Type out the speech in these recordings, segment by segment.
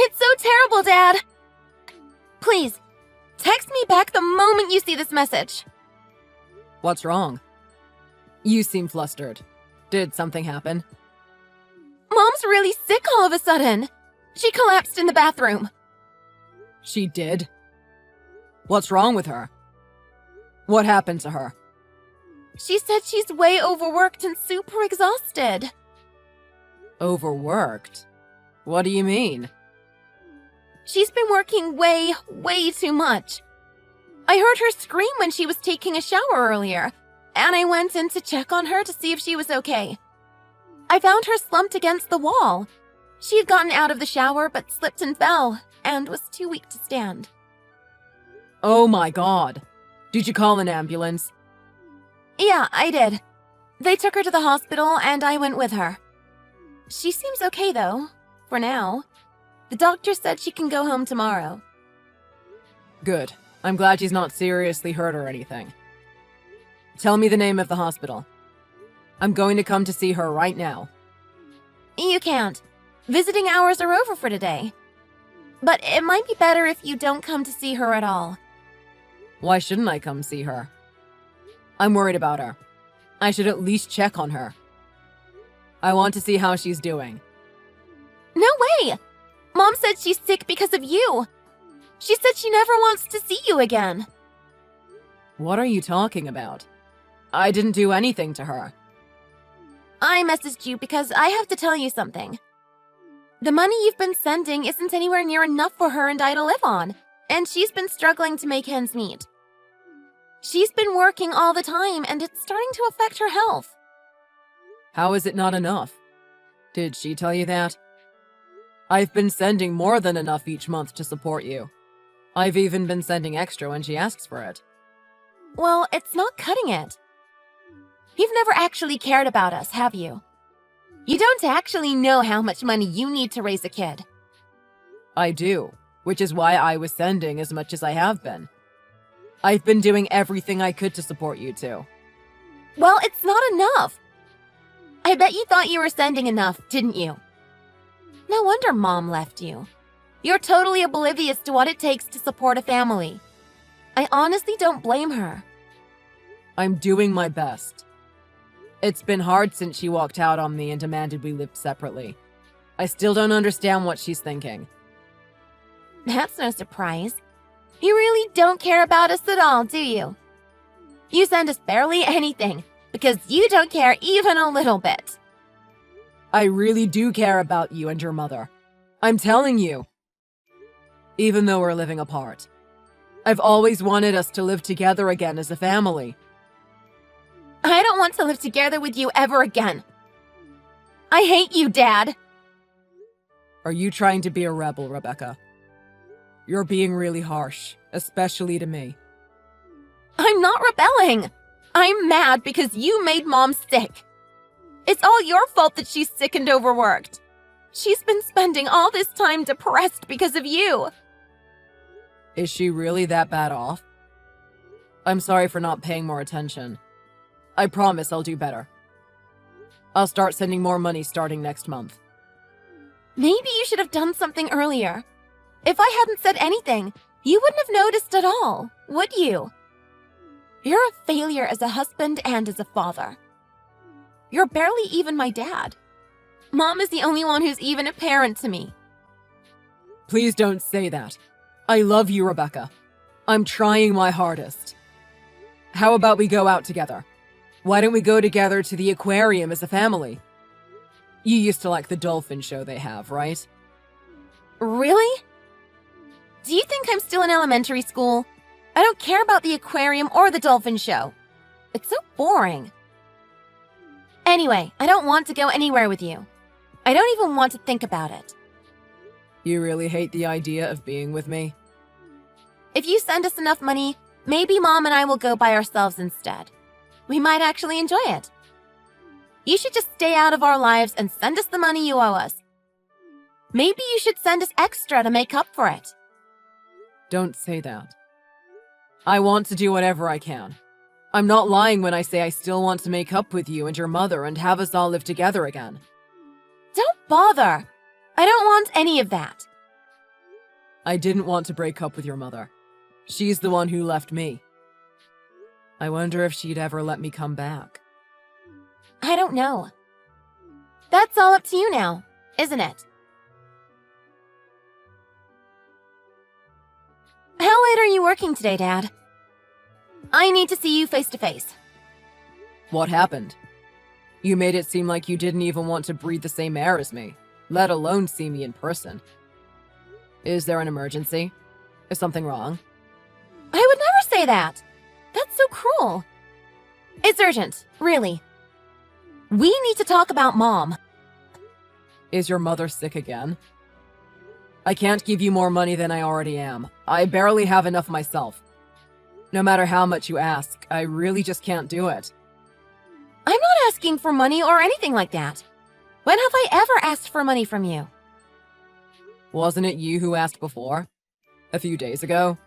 It's so terrible, Dad! Please, text me back the moment you see this message. What's wrong? You seem flustered. Did something happen? Mom's really sick all of a sudden. She collapsed in the bathroom. She did? What's wrong with her? What happened to her? She said she's way overworked and super exhausted. Overworked? What do you mean? She's been working way too much. I heard her scream when she was taking a shower earlier, and I went in to check on her to see if she was okay. I found her slumped against the wall. She had gotten out of the shower but slipped and fell, and was too weak to stand. Oh my god. Did you call an ambulance? Yeah, I did. They took her to the hospital, and I went with her. She seems okay, though, for now. The doctor said she can go home tomorrow. Good. I'm glad she's not seriously hurt or anything. Tell me the name of the hospital. I'm going to come to see her right now. You can't. Visiting hours are over for today. But it might be better if you don't come to see her at all. Why shouldn't I come see her? I'm worried about her. I should at least check on her. I want to see how she's doing. No way! Mom said she's sick because of you. She said she never wants to see you again. What are you talking about? I didn't do anything to her. I messaged you because I have to tell you something. The money you've been sending isn't anywhere near enough for her and I to live on, and she's been struggling to make ends meet. She's been working all the time, and it's starting to affect her health. How is it not enough? Did she tell you that? I've been sending more than enough each month to support you. I've even been sending extra when she asks for it. Well, it's not cutting it. You've never actually cared about us, have you? You don't actually know how much money you need to raise a kid. I do, which is why I was sending as much as I have been. I've been doing everything I could to support you two. Well, it's not enough. I bet you thought you were sending enough, didn't you? No wonder Mom left you. You're totally oblivious to what it takes to support a family. I honestly don't blame her. I'm doing my best. It's been hard since she walked out on me and demanded we lived separately. I still don't understand what she's thinking. That's no surprise. You really don't care about us at all, do you? You send us barely anything, because you don't care even a little bit. I really do care about you and your mother. I'm telling you. Even though we're living apart. I've always wanted us to live together again as a family. I don't want to live together with you ever again. I hate you, Dad. Are you trying to be a rebel, Rebecca? You're being really harsh, especially to me. I'm not rebelling. I'm mad because you made Mom sick. It's all your fault that she's sick and overworked. She's been spending all this time depressed because of you. Is she really that bad off? I'm sorry for not paying more attention. I promise I'll do better. I'll start sending more money starting next month. Maybe you should have done something earlier. If I hadn't said anything, you wouldn't have noticed at all, would you? You're a failure as a husband and as a father. You're barely even my dad. Mom is the only one who's even a parent to me. Please don't say that. I love you, Rebecca. I'm trying my hardest. How about we go out together? Why don't we go together to the aquarium as a family? You used to like the dolphin show they have, right? Really? Do you think I'm still in elementary school? I don't care about the aquarium or the dolphin show. It's so boring. Anyway, I don't want to go anywhere with you. I don't even want to think about it. You really hate the idea of being with me? If you send us enough money, maybe Mom and I will go by ourselves instead. We might actually enjoy it. You should just stay out of our lives and send us the money you owe us. Maybe you should send us extra to make up for it. Don't say that. I want to do whatever I can. I'm not lying when I say I still want to make up with you and your mother and have us all live together again. Don't bother. I don't want any of that. I didn't want to break up with your mother. She's the one who left me. I wonder if she'd ever let me come back. I don't know. That's all up to you now, isn't it? How late are you working today, Dad? I need to see you face to face. What happened? You made it seem like you didn't even want to breathe the same air as me, let alone see me in person. Is there an emergency? Is something wrong? I would never say that. That's so cruel. It's urgent, really. We need to talk about Mom. Is your mother sick again? I can't give you more money than I already am. I barely have enough myself. No matter how much you ask, I really just can't do it. I'm not asking for money or anything like that. When have I ever asked for money from you? Wasn't it you who asked before? A few days ago?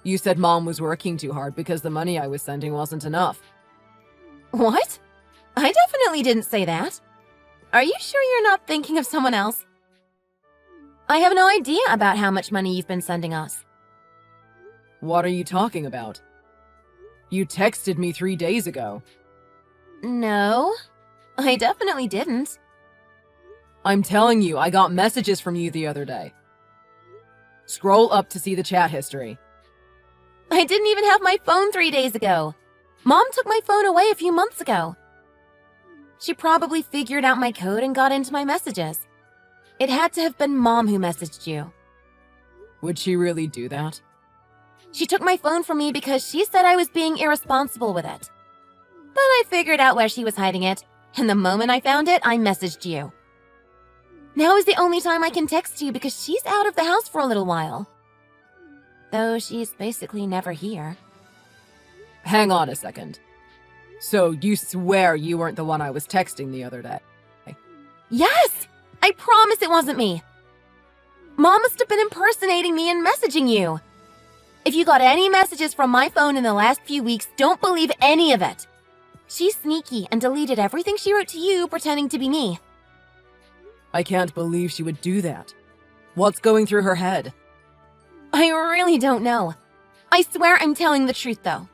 You said Mom was working too hard because the money I was sending wasn't enough. What? I definitely didn't say that. Are you sure you're not thinking of someone else? I have no idea about how much money you've been sending us. What are you talking about? You texted me 3 days ago. No, I definitely didn't. I'm telling you, I got messages from you the other day. Scroll up to see the chat history. I didn't even have my phone 3 days ago. Mom took my phone away a few months ago. She probably figured out my code and got into my messages. It had to have been Mom who messaged you. Would she really do that? She took my phone from me because she said I was being irresponsible with it. But I figured out where she was hiding it, and the moment I found it, I messaged you. Now is the only time I can text you because she's out of the house for a little while. Though she's basically never here. Hang on a second. So you swear you weren't the one I was texting the other day? Yes! I promise it wasn't me. Mom must have been impersonating me and messaging you. If you got any messages from my phone in the last few weeks, don't believe any of it. She's sneaky and deleted everything she wrote to you pretending to be me. I can't believe she would do that. What's going through her head? I really don't know. I swear I'm telling the truth, though.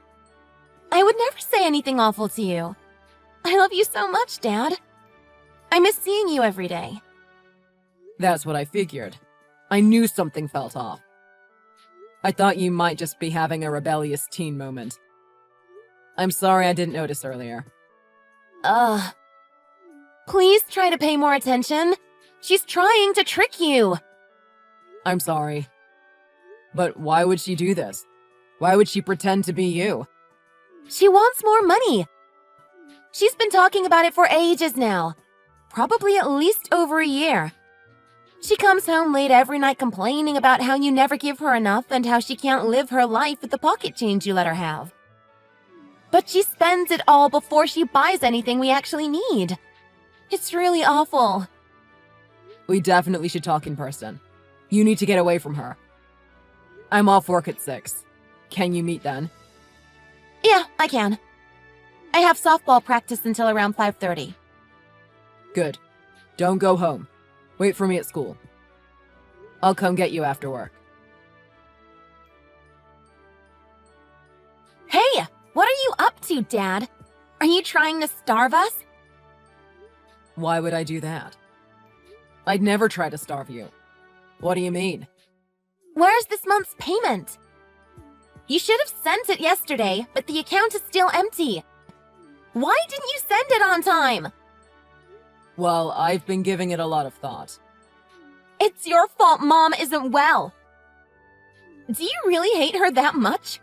I would never say anything awful to you. I love you so much, Dad. I miss seeing you every day. That's what I figured. I knew something felt off. I thought you might just be having a rebellious teen moment. I'm sorry I didn't notice earlier. Please try to pay more attention. She's trying to trick you. I'm sorry. But why would she do this? Why would she pretend to be you? She wants more money. She's been talking about it for ages now. Probably at least over a year. She comes home late every night complaining about how you never give her enough and how she can't live her life with the pocket change you let her have. But she spends it all before she buys anything we actually need. It's really awful. We definitely should talk in person. You need to get away from her. I'm off work at 6. Can you meet then? Yeah, I can. I have softball practice until around 5:30. Good. Don't go home. Wait for me at school. I'll come get you after work. Hey, what are you up to, Dad? Are you trying to starve us? Why would I do that? I'd never try to starve you. What do you mean? Where's this month's payment? You should have sent it yesterday, but the account is still empty. Why didn't you send it on time? Well, I've been giving it a lot of thought. It's your fault Mom isn't well. Do you really hate her that much?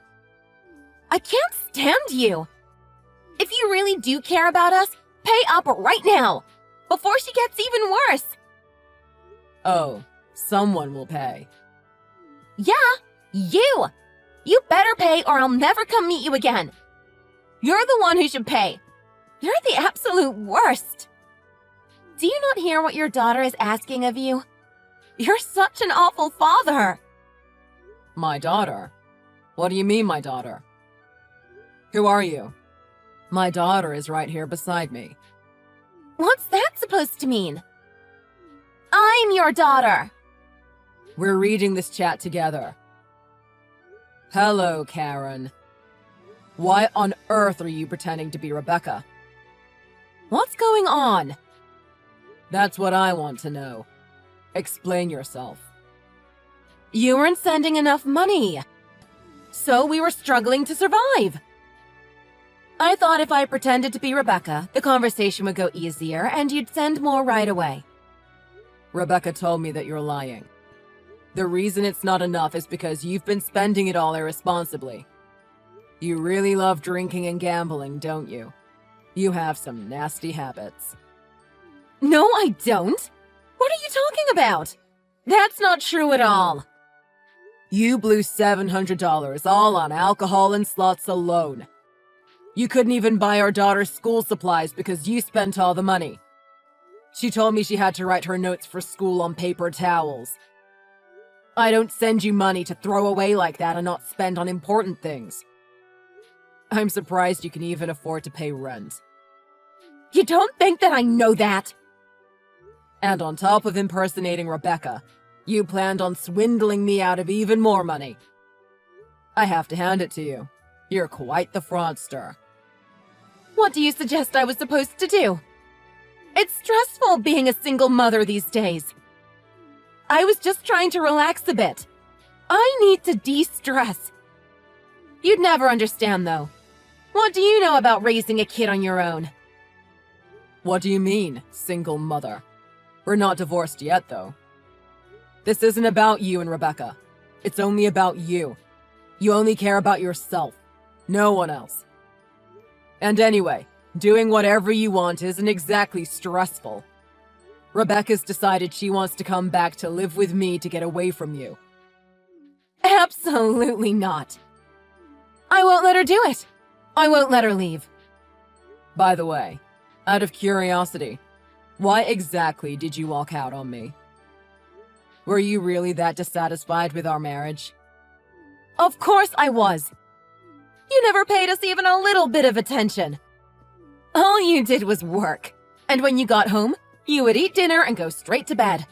I can't stand you. If you really do care about us, pay up right now, before she gets even worse. Oh, someone will pay. Yeah, you. You better pay or I'll never come meet you again. You're the one who should pay. You're the absolute worst. Do you not hear what your daughter is asking of you? You're such an awful father. My daughter? What do you mean, my daughter? Who are you? My daughter is right here beside me. What's that supposed to mean? I'm your daughter. We're reading this chat together. Hello, Karen. Why on earth are you pretending to be Rebecca? What's going on? That's what I want to know. Explain yourself. You weren't sending enough money. So we were struggling to survive. I thought if I pretended to be Rebecca, the conversation would go easier and you'd send more right away. Rebecca told me that you're lying. The reason it's not enough is because you've been spending it all irresponsibly. You really love drinking and gambling, don't you? You have some nasty habits. No, I don't. What are you talking about? That's not true at all. You blew $700 all on alcohol and slots alone. You couldn't even buy our daughter's school supplies because you spent all the money. She told me she had to write her notes for school on paper towels. I don't send you money to throw away like that and not spend on important things. I'm surprised you can even afford to pay rent. You don't think that I know that? And on top of impersonating Rebecca, you planned on swindling me out of even more money. I have to hand it to you. You're quite the fraudster. What do you suggest I was supposed to do? It's stressful being a single mother these days. I was just trying to relax a bit. I need to de-stress. You'd never understand, though. What do you know about raising a kid on your own? What do you mean, single mother? We're not divorced yet, though. This isn't about you and Rebecca. It's only about you. You only care about yourself. No one else. And anyway, doing whatever you want isn't exactly stressful. Rebecca's decided she wants to come back to live with me to get away from you. Absolutely not. I won't let her do it. I won't let her leave. By the way, out of curiosity, why exactly did you walk out on me? Were you really that dissatisfied with our marriage? Of course I was. You never paid us even a little bit of attention. All you did was work. And when you got home, you would eat dinner and go straight to bed.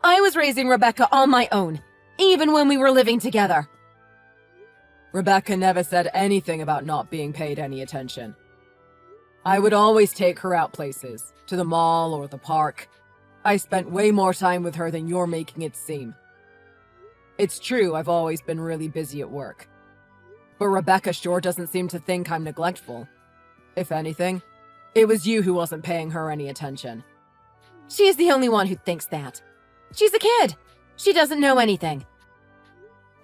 I was raising Rebecca on my own, even when we were living together. Rebecca never said anything about not being paid any attention. I would always take her out places, to the mall or the park. I spent way more time with her than you're making it seem. It's true, I've always been really busy at work. But Rebecca sure doesn't seem to think I'm neglectful. If anything, it was you who wasn't paying her any attention. She's the only one who thinks that. She's a kid. She doesn't know anything.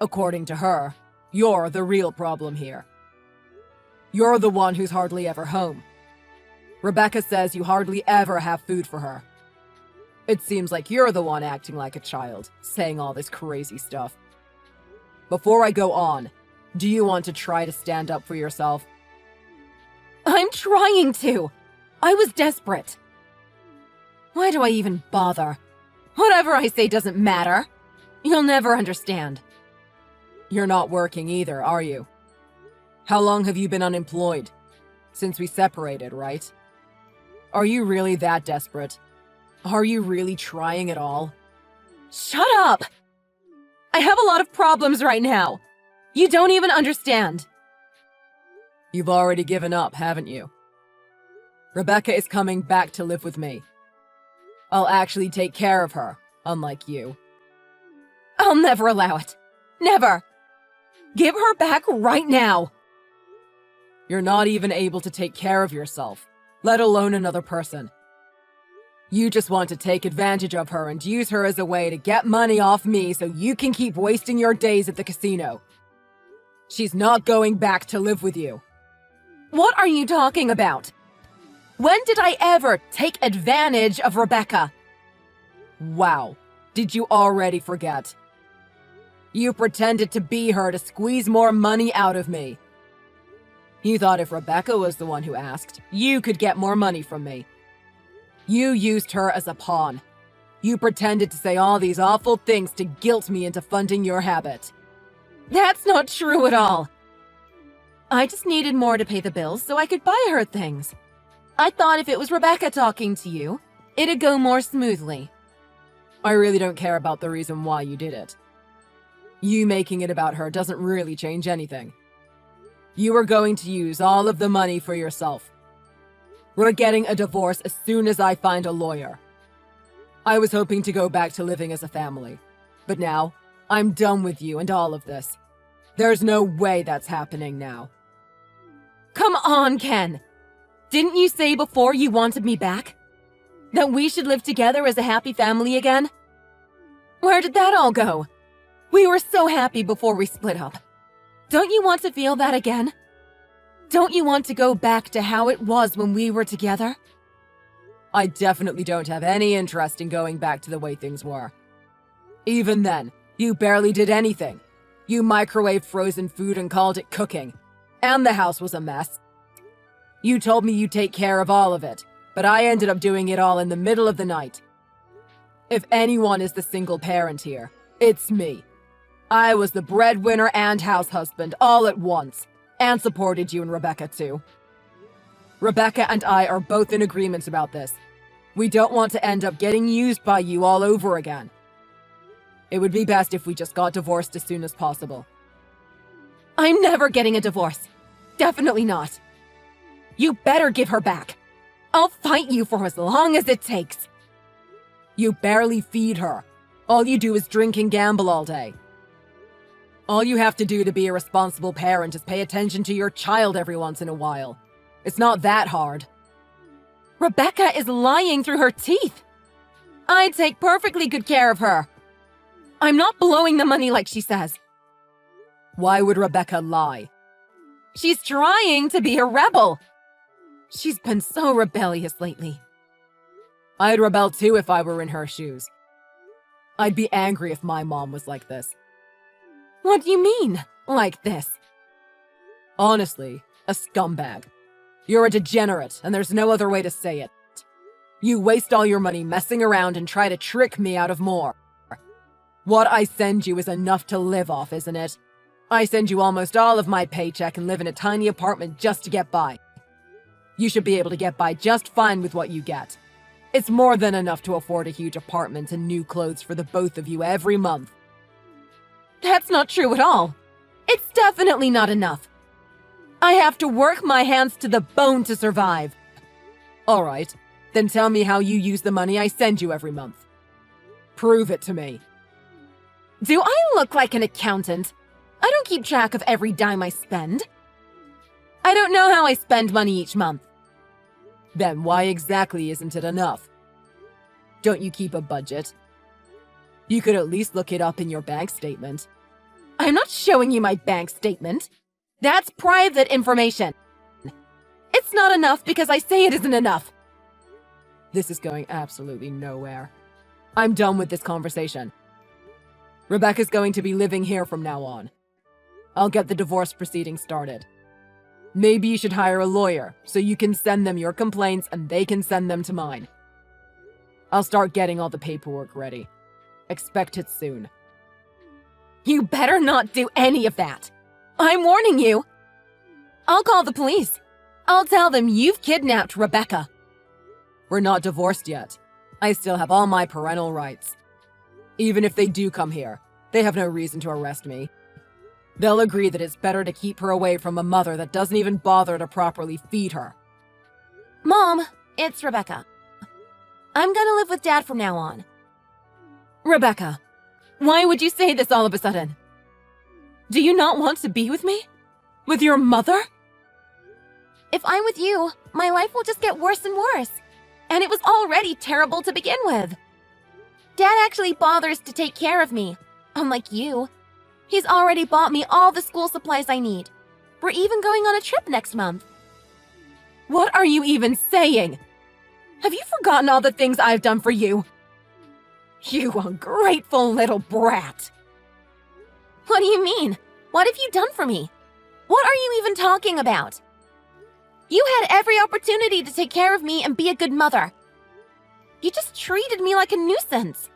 According to her, you're the real problem here. You're the one who's hardly ever home. Rebecca says you hardly ever have food for her. It seems like you're the one acting like a child, saying all this crazy stuff. Before I go on, do you want to try to stand up for yourself? I'm trying to. I was desperate. Why do I even bother? Whatever I say doesn't matter. You'll never understand. You're not working either, are you? How long have you been unemployed? Since we separated, right? Are you really that desperate? Are you really trying at all? Shut up! I have a lot of problems right now. You don't even understand. You've already given up, haven't you? Rebecca is coming back to live with me. I'll actually take care of her, unlike you. I'll never allow it. Never. Give her back right now. You're not even able to take care of yourself, let alone another person. You just want to take advantage of her and use her as a way to get money off me so you can keep wasting your days at the casino. She's not going back to live with you. What are you talking about? When did I ever take advantage of Rebecca? Wow, did you already forget? You pretended to be her to squeeze more money out of me. You thought if Rebecca was the one who asked, you could get more money from me. You used her as a pawn. You pretended to say all these awful things to guilt me into funding your habit. That's not true at all. I just needed more to pay the bills so I could buy her things. I thought if it was Rebecca talking to you, it'd go more smoothly. I really don't care about the reason why you did it. You making it about her doesn't really change anything. You are going to use all of the money for yourself. We're getting a divorce as soon as I find a lawyer. I was hoping to go back to living as a family, but now I'm done with you and all of this. There's no way that's happening now. Come on, Ken. Didn't you say before you wanted me back? That we should live together as a happy family again? Where did that all go? We were so happy before we split up. Don't you want to feel that again? Don't you want to go back to how it was when we were together? I definitely don't have any interest in going back to the way things were. Even then, you barely did anything. You microwaved frozen food and called it cooking. And the house was a mess. You told me you'd take care of all of it, but I ended up doing it all in the middle of the night. If anyone is the single parent here, it's me. I was the breadwinner and house husband all at once, and supported you and Rebecca too. Rebecca and I are both in agreement about this. We don't want to end up getting used by you all over again. It would be best if we just got divorced as soon as possible. I'm never getting a divorce. Definitely not. You better give her back. I'll fight you for as long as it takes. You barely feed her. All you do is drink and gamble all day. All you have to do to be a responsible parent is pay attention to your child every once in a while. It's not that hard. Rebecca is lying through her teeth. I take perfectly good care of her. I'm not blowing the money like she says. Why would Rebecca lie? She's trying to be a rebel. She's been so rebellious lately. I'd rebel too if I were in her shoes. I'd be angry if my mom was like this. What do you mean, like this? Honestly, a scumbag. You're a degenerate, and there's no other way to say it. You waste all your money messing around and try to trick me out of more. What I send you is enough to live off, isn't it? I send you almost all of my paycheck and live in a tiny apartment just to get by. You should be able to get by just fine with what you get. It's more than enough to afford a huge apartment and new clothes for the both of you every month. That's not true at all. It's definitely not enough. I have to work my hands to the bone to survive. All right, then tell me how you use the money I send you every month. Prove it to me. Do I look like an accountant? I don't keep track of every dime I spend. I don't know how I spend money each month. Then why exactly isn't it enough? Don't you keep a budget? You could at least look it up in your bank statement. I'm not showing you my bank statement. That's private information. It's not enough because I say it isn't enough. This is going absolutely nowhere. I'm done with this conversation. Rebecca's going to be living here from now on. I'll get the divorce proceedings started. Maybe you should hire a lawyer so you can send them your complaints and they can send them to mine. I'll start getting all the paperwork ready. Expect it soon. You better not do any of that. I'm warning you. I'll call the police. I'll tell them you've kidnapped Rebecca. We're not divorced yet. I still have all my parental rights. Even if they do come here, they have no reason to arrest me. They'll agree that it's better to keep her away from a mother that doesn't even bother to properly feed her. Mom, it's Rebecca. I'm gonna live with Dad from now on. Rebecca, why would you say this all of a sudden? Do you not want to be with me? With your mother? If I'm with you, my life will just get worse and worse. And it was already terrible to begin with. Dad actually bothers to take care of me, unlike you. He's already bought me all the school supplies I need. We're even going on a trip next month. What are you even saying? Have you forgotten all the things I've done for you? You ungrateful little brat. What do you mean? What have you done for me? What are you even talking about? You had every opportunity to take care of me and be a good mother. You just treated me like a nuisance.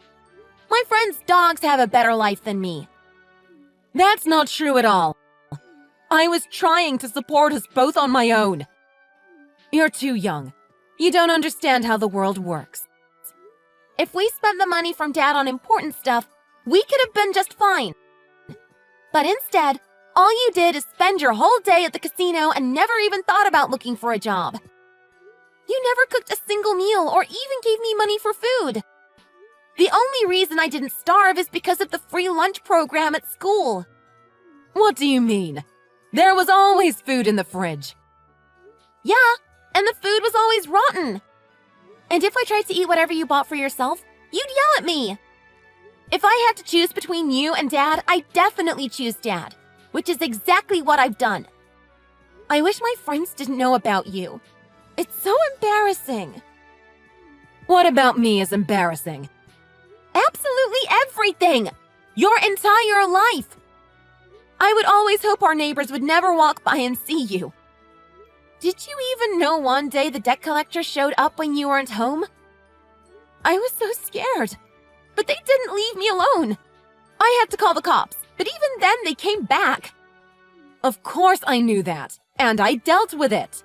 My friends' dogs have a better life than me. That's not true at all. I was trying to support us both on my own. You're too young. You don't understand how the world works. If we spent the money from Dad on important stuff, we could have been just fine. But instead, all you did is spend your whole day at the casino and never even thought about looking for a job. You never cooked a single meal or even gave me money for food. The only reason I didn't starve is because of the free lunch program at school. What do you mean? There was always food in the fridge. Yeah, and the food was always rotten. And if I tried to eat whatever you bought for yourself, you'd yell at me. If I had to choose between you and Dad, I'd definitely choose Dad, which is exactly what I've done. I wish my friends didn't know about you. It's so embarrassing. What about me is embarrassing? Absolutely everything! Your entire life! I would always hope our neighbors would never walk by and see you. Did you even know one day the debt collector showed up when you weren't home? I was so scared, but they didn't leave me alone. I had to call the cops, but even then they came back. Of course I knew that, and I dealt with it.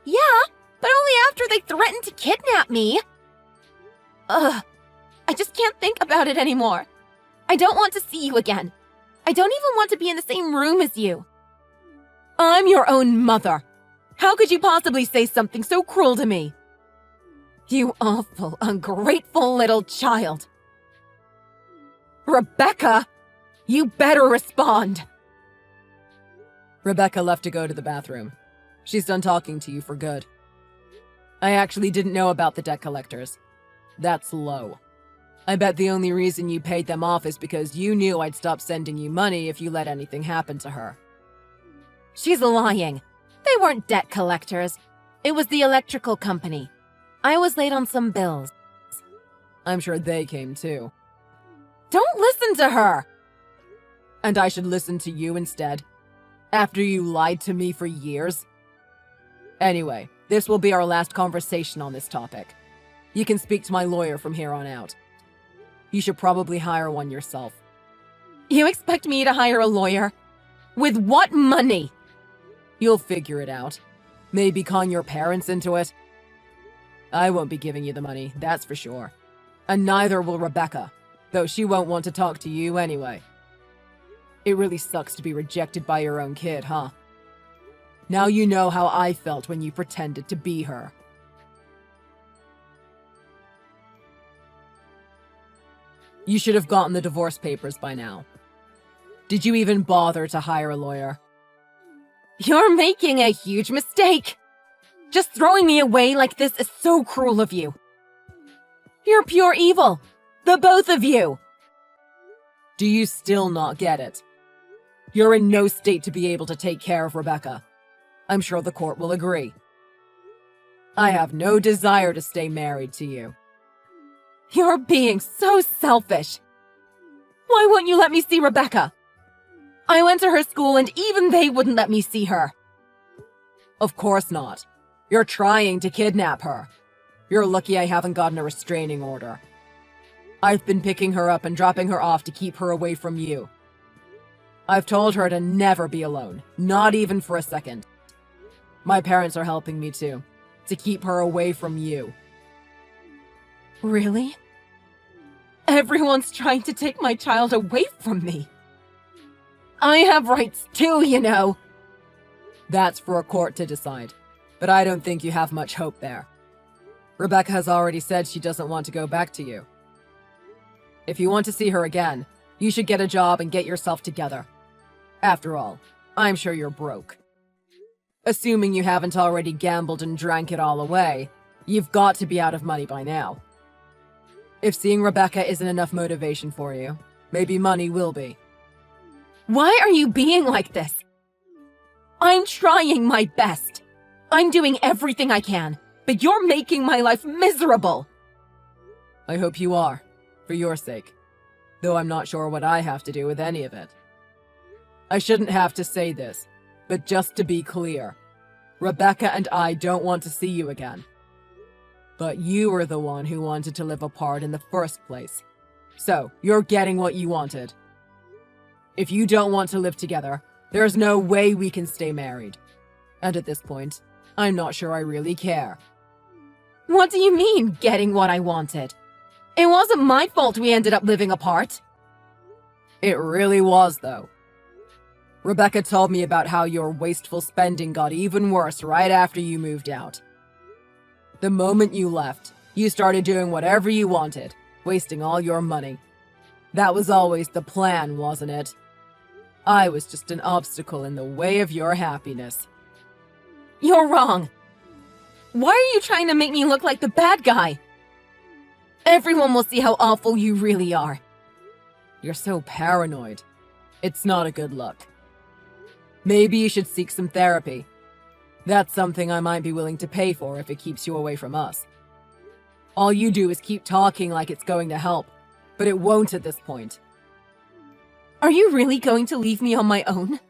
Yeah, but only after they threatened to kidnap me. Ugh, I just can't think about it anymore. I don't want to see you again. I don't even want to be in the same room as you. I'm your own mother. How could you possibly say something so cruel to me? You awful, ungrateful little child. Rebecca, you better respond. Rebecca left to go to the bathroom. She's done talking to you for good. I actually didn't know about the debt collectors. That's low. I bet the only reason you paid them off is because you knew I'd stop sending you money if you let anything happen to her. She's lying. They weren't debt collectors. It was the electrical company. I was late on some bills. I'm sure they came too. Don't listen to her! And I should listen to you instead? After you lied to me for years? Anyway, this will be our last conversation on this topic. You can speak to my lawyer from here on out. You should probably hire one yourself. You expect me to hire a lawyer? With what money? You'll figure it out. Maybe con your parents into it. I won't be giving you the money, that's for sure. And neither will Rebecca, though she won't want to talk to you anyway. It really sucks to be rejected by your own kid, huh? Now you know how I felt when you pretended to be her. You should have gotten the divorce papers by now. Did you even bother to hire a lawyer? You're making a huge mistake. Just throwing me away like this is so cruel of you. You're pure evil. The both of you. Do you still not get it? You're in no state to be able to take care of Rebecca. I'm sure the court will agree. I have no desire to stay married to you. You're being so selfish. Why won't you let me see Rebecca? I went to her school and even they wouldn't let me see her. Of course not. You're trying to kidnap her. You're lucky I haven't gotten a restraining order. I've been picking her up and dropping her off to keep her away from you. I've told her to never be alone, not even for a second. My parents are helping me too, to keep her away from you. Really? Everyone's trying to take my child away from me. I have rights too, you know. That's for a court to decide, but I don't think you have much hope there. Rebecca has already said she doesn't want to go back to you. If you want to see her again, you should get a job and get yourself together. After all, I'm sure you're broke. Assuming you haven't already gambled and drank it all away, you've got to be out of money by now. If seeing Rebecca isn't enough motivation for you, maybe money will be. Why are you being like this? I'm trying my best. I'm doing everything I can, but you're making my life miserable. I hope you are, for your sake, though I'm not sure what I have to do with any of it. I shouldn't have to say this, but just to be clear, Rebecca and I don't want to see you again. But you were the one who wanted to live apart in the first place. So, you're getting what you wanted. If you don't want to live together, there's no way we can stay married. And at this point, I'm not sure I really care. What do you mean, getting what I wanted? It wasn't my fault we ended up living apart. It really was, though. Rebecca told me about how your wasteful spending got even worse right after you moved out. The moment you left, you started doing whatever you wanted, wasting all your money. That was always the plan, wasn't it? I was just an obstacle in the way of your happiness. You're wrong. Why are you trying to make me look like the bad guy? Everyone will see how awful you really are. You're so paranoid. It's not a good look. Maybe you should seek some therapy. That's something I might be willing to pay for if it keeps you away from us. All you do is keep talking like it's going to help, but it won't at this point. Are you really going to leave me on my own?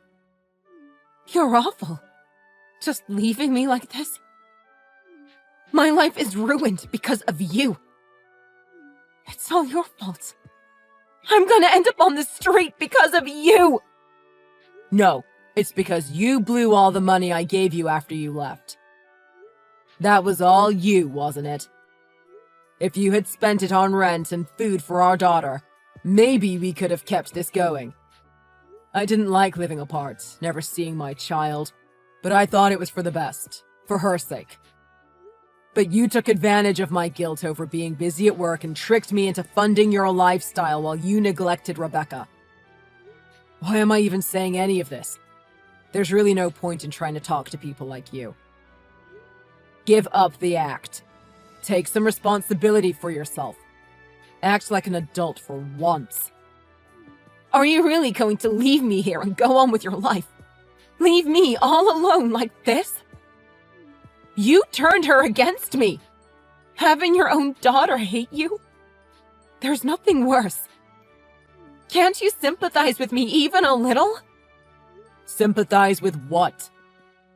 You're awful. Just leaving me like this? My life is ruined because of you. It's all your fault. I'm gonna end up on the street because of you! No, it's because you blew all the money I gave you after you left. That was all you, wasn't it? If you had spent it on rent and food for our daughter, maybe we could have kept this going. I didn't like living apart, never seeing my child, but I thought it was for the best, for her sake. But you took advantage of my guilt over being busy at work and tricked me into funding your lifestyle while you neglected Rebecca. Why am I even saying any of this? There's really no point in trying to talk to people like you. Give up the act. Take some responsibility for yourself. Act like an adult for once. Are you really going to leave me here and go on with your life? Leave me all alone like this? You turned her against me. Having your own daughter hate you? There's nothing worse. Can't you sympathize with me even a little? Sympathize with what?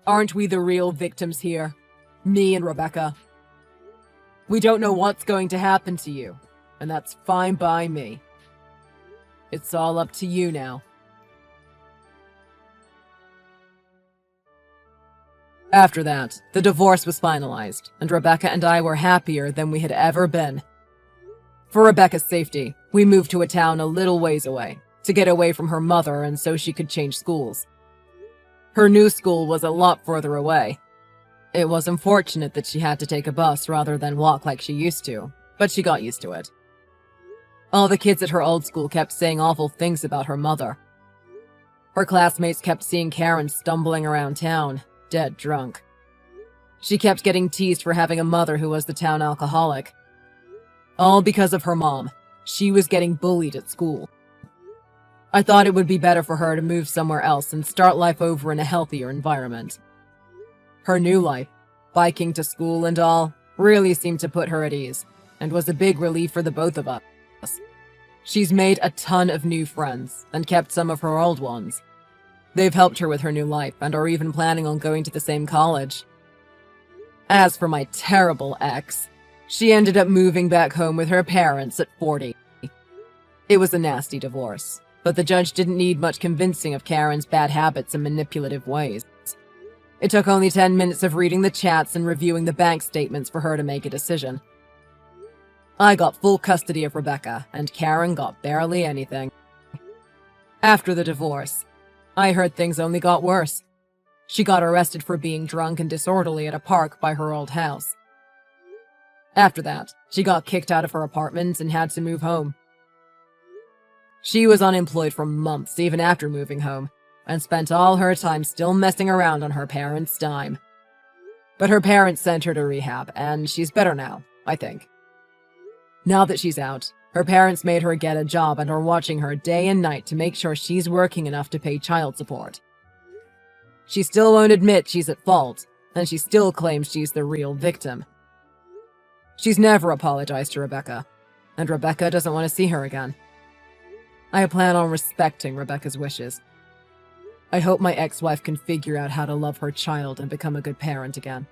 Aren't we the real victims here? Me and Rebecca. We don't know what's going to happen to you, and that's fine by me. It's all up to you now. After that, the divorce was finalized, and Rebecca and I were happier than we had ever been. For Rebecca's safety, we moved to a town a little ways away, to get away from her mother and so she could change schools. Her new school was a lot further away. It was unfortunate that she had to take a bus rather than walk like she used to, but she got used to it. All the kids at her old school kept saying awful things about her mother. Her classmates kept seeing Karen stumbling around town, dead drunk. She kept getting teased for having a mother who was the town alcoholic. All because of her mom. She was getting bullied at school. I thought it would be better for her to move somewhere else and start life over in a healthier environment. Her new life, biking to school and all, really seemed to put her at ease, and was a big relief for the both of us. She's made a ton of new friends, and kept some of her old ones. They've helped her with her new life, and are even planning on going to the same college. As for my terrible ex, she ended up moving back home with her parents at 40. It was a nasty divorce, but the judge didn't need much convincing of Karen's bad habits and manipulative ways. It took only 10 minutes of reading the chats and reviewing the bank statements for her to make a decision. I got full custody of Rebecca, and Karen got barely anything. After the divorce, I heard things only got worse. She got arrested for being drunk and disorderly at a park by her old house. After that, she got kicked out of her apartment and had to move home. She was unemployed for months even after moving home, and spent all her time still messing around on her parents' dime. But her parents sent her to rehab, and she's better now, I think. Now that she's out, her parents made her get a job and are watching her day and night to make sure she's working enough to pay child support. She still won't admit she's at fault, and she still claims she's the real victim. She's never apologized to Rebecca, and Rebecca doesn't want to see her again. I plan on respecting Rebecca's wishes. I hope my ex-wife can figure out how to love her child and become a good parent again.